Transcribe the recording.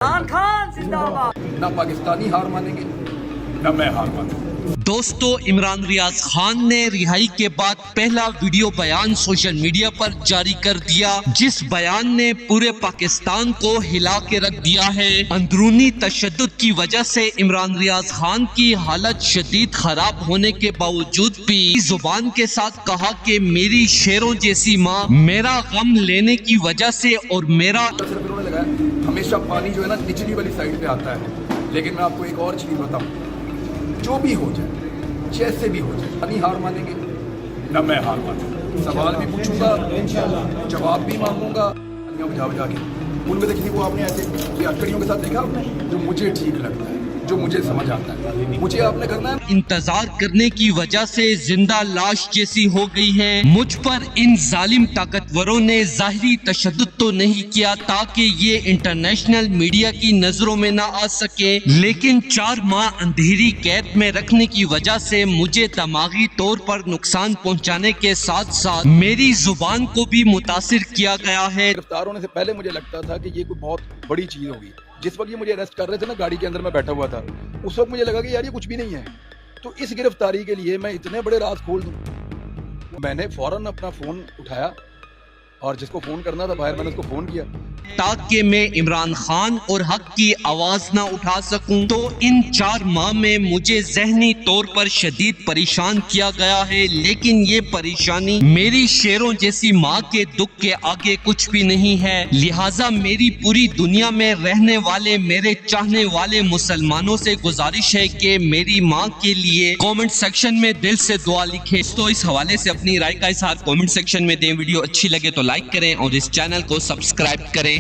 عمران خان زندہ باد. نہ پاکستانی ہار مانیں گے نہ میں ہار مانوں گا. دوستو، عمران ریاض خان نے رہائی کے بعد پہلا ویڈیو بیان سوشل میڈیا پر جاری کر دیا، جس بیان نے پورے پاکستان کو ہلا کے رکھ دیا ہے۔ اندرونی تشدد کی وجہ سے عمران ریاض خان کی حالت شدید خراب ہونے کے باوجود بھی زبان کے ساتھ کہا کہ میری شیروں جیسی ماں میرا غم لینے کی وجہ سے اور میرا صرف انہوں نے لگایا ہمیشہ پانی جو ہے نا نچلی والی سائڈ پہ آتا ہے، لیکن میں آپ کو ایک اور چیز بتاؤں، جو بھی ہو جائے جیسے بھی ہو جائے پانی ہار مانیں گے نہ میں ہار مانوں گا. سوال بھی پوچھوں گا، جواب بھی مانگوں گا، بجا بجا کے ان میں دیکھیے وہ آپ نے ایسے اکڑیوں کے ساتھ دیکھا آپ نے، جو مجھے ٹھیک لگتا ہے، جو مجھے سمجھ آتا ہے، مجھے آپ نے کرنا ہے. انتظار کرنے کی وجہ سے زندہ لاش جیسی ہو گئی ہے۔ مجھ پر ان ظالم طاقتوروں نے ظاہری تشدد تو نہیں کیا تاکہ یہ انٹرنیشنل میڈیا کی نظروں میں نہ آ سکے، لیکن 4 ماہ اندھیری قید میں رکھنے کی وجہ سے مجھے دماغی طور پر نقصان پہنچانے کے ساتھ ساتھ میری زبان کو بھی متاثر کیا گیا ہے۔ گرفتار ہونے سے پہلے مجھے لگتا تھا کہ یہ کوئی بہت بڑی چیز ہوگی. جس وقت یہ مجھے اریسٹ کر رہے تھے نا، گاڑی کے اندر میں بیٹھا ہوا تھا، اس وقت مجھے لگا کہ یار یہ کچھ بھی نہیں ہے. تو اس گرفتاری کے لیے میں اتنے بڑے راز کھول دوں. میں نے فوراً اپنا فون اٹھایا اور جس کو فون کرنا تھا باہر، میں نے اس کو فون کیا تاکہ میں عمران خان اور حق کی آواز نہ اٹھا سکوں۔ تو ان 4 ماہ میں مجھے ذہنی طور پر شدید پریشان کیا گیا ہے، لیکن یہ پریشانی میری شیروں جیسی ماں کے دکھ کے آگے کچھ بھی نہیں ہے۔ لہٰذا میری پوری دنیا میں رہنے والے میرے چاہنے والے مسلمانوں سے گزارش ہے کہ میری ماں کے لیے کامنٹ سیکشن میں دل سے دعا لکھیں۔ تو اس حوالے سے اپنی رائے کا اظہار کامنٹ سیکشن میں دیں۔ ویڈیو اچھی لگے تو لائک کریں اور اس چینل کو سبسکرائب کریں۔